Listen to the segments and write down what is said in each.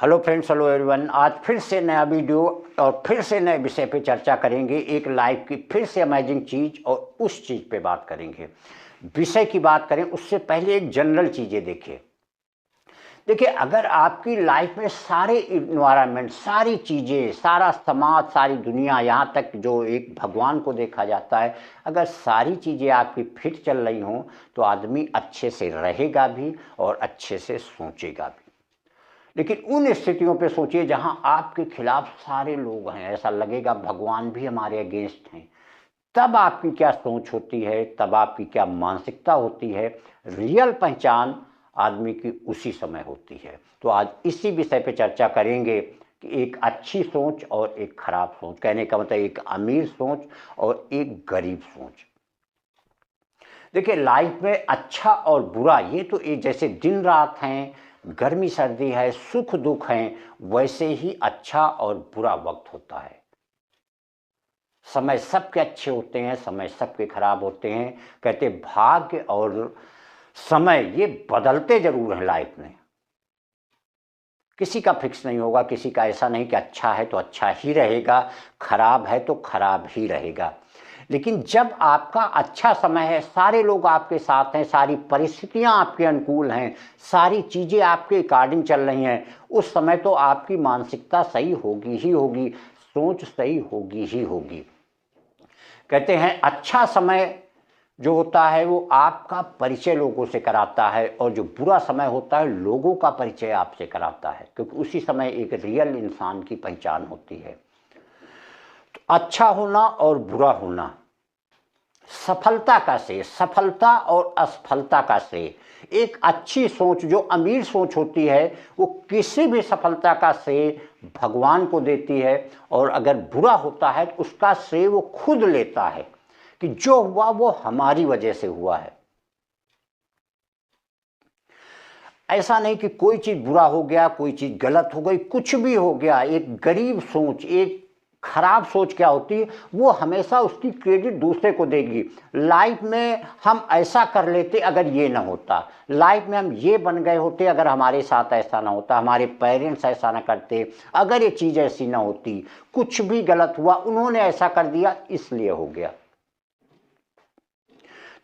Hello friends, hello everyone. आज फिर से नया वीडियो और फिर से नए विषय पे चर्चा करेंगे। एक लाइफ की फिर से अमेजिंग चीज़ और उस चीज़ पे बात करेंगे। विषय की बात करें उससे पहले एक जनरल चीज़ें देखिए, अगर आपकी लाइफ में सारे इन्वायरमेंट, सारी चीज़ें, सारा समाज, सारी दुनिया, यहाँ तक जो एक भगवान को देखा जाता है, अगर सारी चीज़ें आपकी फिट चल रही हों तो आदमी अच्छे से रहेगा भी और अच्छे से सोचेगा भी। लेकिन उन स्थितियों पे सोचिए जहां आपके खिलाफ सारे लोग हैं, ऐसा लगेगा भगवान भी हमारे अगेंस्ट हैं। तब आपकी क्या सोच होती है, तब आपकी क्या मानसिकता होती है, रियल पहचान आदमी की उसी समय होती है। तो आज इसी विषय पे चर्चा करेंगे कि एक अच्छी सोच और एक खराब सोच, कहने का मतलब एक अमीर सोच और एक गरीब सोच। देखिए, लाइफ में अच्छा और बुरा ये तो एक जैसे दिन रात हैं, गर्मी सर्दी है, सुख दुख हैं, वैसे ही अच्छा और बुरा वक्त होता है। समय सबके अच्छे होते हैं, समय सबके खराब होते हैं। कहते भाग्य और समय ये बदलते जरूर हैं लाइफ में। किसी का फिक्स नहीं होगा, किसी का ऐसा नहीं कि अच्छा है तो अच्छा ही रहेगा, खराब है तो खराब ही रहेगा। लेकिन जब आपका अच्छा समय है, सारे लोग आपके साथ हैं, सारी परिस्थितियां आपके अनुकूल हैं, सारी चीज़ें आपके अकॉर्डिंग चल रही हैं, उस समय तो आपकी मानसिकता सही होगी ही होगी, सोच सही होगी ही होगी। कहते हैं अच्छा समय जो होता है वो आपका परिचय लोगों से कराता है, और जो बुरा समय होता है लोगों का परिचय आपसे कराता है, क्योंकि उसी समय एक रियल इंसान की पहचान होती है। तो अच्छा होना और बुरा होना, सफलता का श्रेय, सफलता और असफलता का श्रेय, एक अच्छी सोच जो अमीर सोच होती है वो किसी भी सफलता का श्रेय भगवान को देती है, और अगर बुरा होता है तो उसका श्रेय वो खुद लेता है कि जो हुआ वो हमारी वजह से हुआ है। ऐसा नहीं कि कोई चीज़ बुरा हो गया, कोई चीज़ गलत हो गई, कुछ भी हो गया, एक गरीब सोच, एक खराब सोच क्या होती है, वो हमेशा उसकी क्रेडिट दूसरे को देगी। लाइफ में हम ऐसा कर लेते अगर ये ना होता, लाइफ में हम ये बन गए होते अगर हमारे साथ ऐसा ना होता, हमारे पेरेंट्स ऐसा ना करते, अगर ये चीज़ ऐसी ना होती, कुछ भी गलत हुआ, उन्होंने ऐसा कर दिया इसलिए हो गया।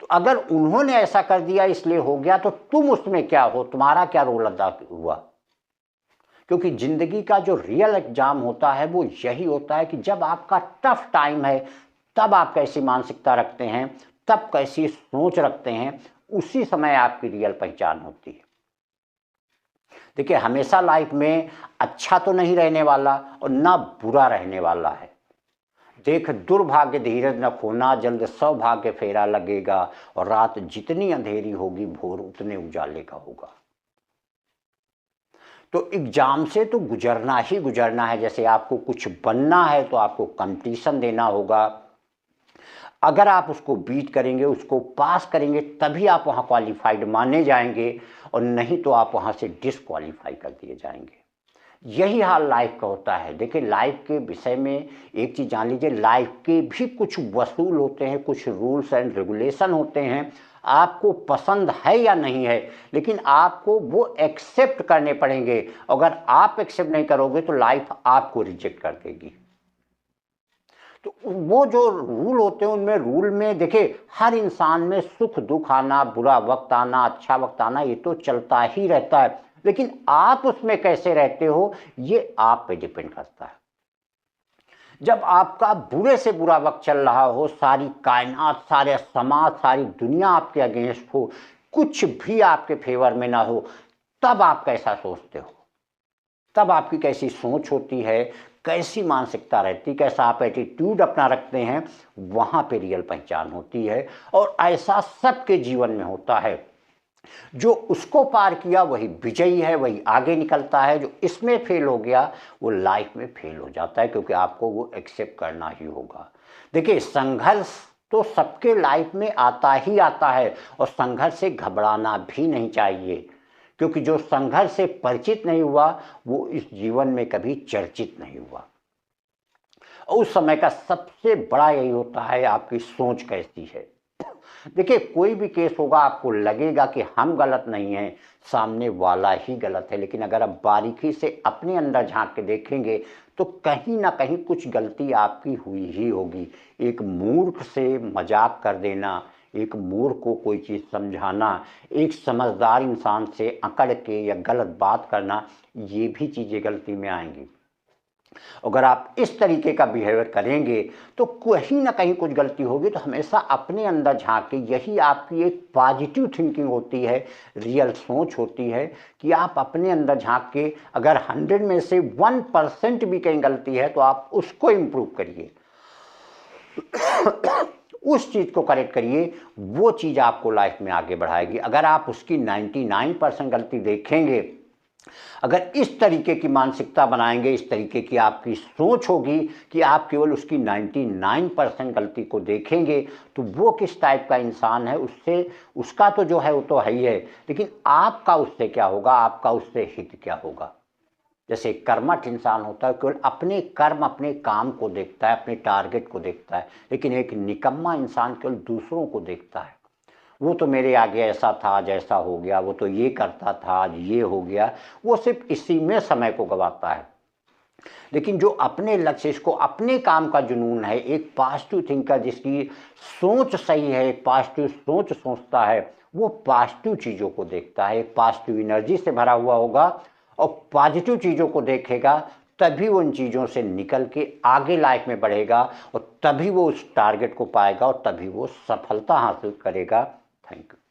तो अगर उन्होंने ऐसा कर दिया इसलिए हो गया, तो तुम उसमें क्या हो, तुम्हारा क्या रोल अदा हुआ। क्योंकि जिंदगी का जो रियल एग्जाम होता है वो यही होता है कि जब आपका टफ टाइम है तब आप कैसी मानसिकता रखते हैं, तब कैसी सोच रखते हैं, उसी समय आपकी रियल पहचान होती है। देखिए, हमेशा लाइफ में अच्छा तो नहीं रहने वाला और ना बुरा रहने वाला है। देख दुर्भाग्य धीरज न खोना, जल्द सौभाग्य फेरा लगेगा, और रात जितनी अंधेरी होगी भोर उतने उजाले का होगा। तो एग्जाम से तो गुजरना ही गुजरना है। जैसे आपको कुछ बनना है तो आपको कंपटीशन देना होगा, अगर आप उसको बीट करेंगे, उसको पास करेंगे, तभी आप वहाँ क्वालिफाइड माने जाएंगे, और नहीं तो आप वहाँ से डिसक्वालीफाई कर दिए जाएंगे। यही हाल लाइफ का होता है। देखिए, लाइफ के विषय में एक चीज़ जान लीजिए, लाइफ के भी कुछ वसूल होते हैं, कुछ रूल्स एंड रेगुलेशन होते हैं, आपको पसंद है या नहीं है, लेकिन आपको वो एक्सेप्ट करने पड़ेंगे। अगर आप एक्सेप्ट नहीं करोगे तो लाइफ आपको रिजेक्ट कर देगी। तो वो जो रूल होते हैं, उनमें रूल में देखिए, हर इंसान में सुख दुख आना, बुरा वक्त आना, अच्छा वक्त आना, ये तो चलता ही रहता है, लेकिन आप उसमें कैसे रहते हो ये आप पे डिपेंड करता है। जब आपका बुरे से बुरा वक्त चल रहा हो, सारी कायनात, सारे समाज, सारी दुनिया आपके अगेंस्ट हो, कुछ भी आपके फेवर में ना हो, तब आप कैसा सोचते हो, तब आपकी कैसी सोच होती है, कैसी मानसिकता रहती, कैसा आप एटीट्यूड अपना रखते हैं, वहाँ पे रियल पहचान होती है। और ऐसा सबके जीवन में होता है। जो उसको पार किया वही विजयी है, वही आगे निकलता है। जो इसमें फेल हो गया वो लाइफ में फेल हो जाता है, क्योंकि आपको वो एक्सेप्ट करना ही होगा। देखिए, संघर्ष तो सबके लाइफ में आता ही आता है, और संघर्ष से घबराना भी नहीं चाहिए, क्योंकि जो संघर्ष से परिचित नहीं हुआ वो इस जीवन में कभी चर्चित नहीं हुआ। और उस समय का सबसे बड़ा यही होता है आपकी सोच कैसी है। देखिए, कोई भी केस होगा आपको लगेगा कि हम गलत नहीं हैं, सामने वाला ही गलत है, लेकिन अगर आप बारीकी से अपने अंदर झांक के देखेंगे तो कहीं ना कहीं कुछ गलती आपकी हुई ही होगी। एक मूर्ख से मजाक कर देना, एक मूर्ख को कोई चीज़ समझाना, एक समझदार इंसान से अकड़ के या गलत बात करना, ये भी चीज़ें गलती में आएंगी। अगर आप इस तरीके का बिहेवियर करेंगे तो कहीं ना कहीं कुछ गलती होगी। तो हमेशा अपने अंदर झांक के, यही आपकी एक पॉजिटिव थिंकिंग होती है, रियल सोच होती है कि आप अपने अंदर झांक के अगर 100 में से 1% भी कहीं गलती है तो आप उसको इम्प्रूव करिए, उस चीज़ को करेक्ट करिए, वो चीज़ आपको लाइफ में आगे बढ़ाएगी। अगर आप उसकी 99% गलती देखेंगे, अगर इस तरीके की मानसिकता बनाएंगे, इस तरीके की आपकी सोच होगी कि आप केवल उसकी 99% गलती को देखेंगे, तो वो किस टाइप का इंसान है, उससे उसका तो जो है वो तो है ही है, लेकिन आपका उससे क्या होगा, आपका उससे हित क्या होगा। जैसे कर्मठ इंसान होता है, केवल अपने कर्म अपने काम को देखता है, अपने टारगेट को देखता है, लेकिन एक निकम्मा इंसान केवल दूसरों को देखता है। वो तो मेरे आगे ऐसा था, आज ऐसा हो गया, वो तो ये करता था, आज ये हो गया, वो सिर्फ इसी में समय को गंवाता है। लेकिन जो अपने लक्ष्य, इसको अपने काम का जुनून है, एक पॉजिटिव थिंकर जिसकी सोच सही है, एक पॉजिटिव सोच सोचता है, वो पॉजिटिव चीज़ों को देखता है, एक पॉजिटिव एनर्जी से भरा हुआ होगा और पॉजिटिव चीज़ों को देखेगा, तभी वो उन चीज़ों से निकल के आगे लाइफ में बढ़ेगा और तभी वो उस टारगेट को पाएगा और तभी वो सफलता हासिल करेगा। Thank you.